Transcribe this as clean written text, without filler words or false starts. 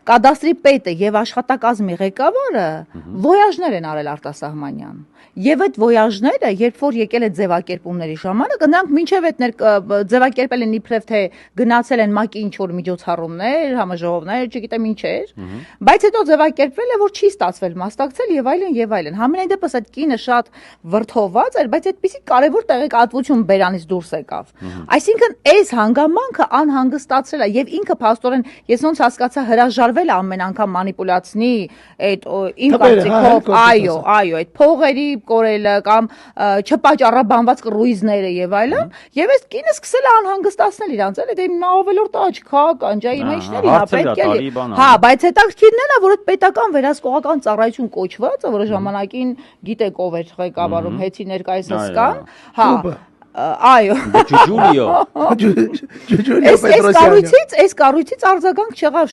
կադաստրի պետը եւ աշխատակազմի ղեկավարը ոյաժներ են արել արտասահմանյան։ Եվ այդ ոյաժները, երբ որ եկել է ձևակերպումների ժամանակ, նրանք մինչև այդ ձևակերպել են իբրև թե գնացել են ՄԱԿ-ի ինչ-որ միջոցառումներ, համաժողովներ, չգիտեմ ինչեր, բայց հետո ձևակերպվել է, որ չի ստացվել մասնակցել եւ այլն եւ այլն։ Համենայն դեպս այդ կինը շատ վրդովված էր, բայց այդպիսի կարևոր տեղեկատվություն բերանից դուրս եկավ։ Այսինքն այս հանգամանքը անհանգստացրել է եւ ինքը փաստորեն, ես ոնց հասկացա, հրաժարվել է ամեն անգամ մանիպուլյացնի այդ իմ կարծիքով, այո, այդ փողերի կորելը կամ չպաճառաբանված կռուիզները եւ այլն, եւ այս կինը սկսել է անհանգստացնել իրանց, էլի դե նա ավելորդ աչքա, կանջայի մեջներ, նա պետք է։ Հա, բայց հետաքրքիրն է, որ այդ պետական վերահսկողական ծառայություն կոչվածը, որը ժամանակին գիտեք ով էր ղեկավարում, հեծի ներկայացած կան, հա, այո։ Ջուջուլիո Այս կառույցից արձագանք չեղավ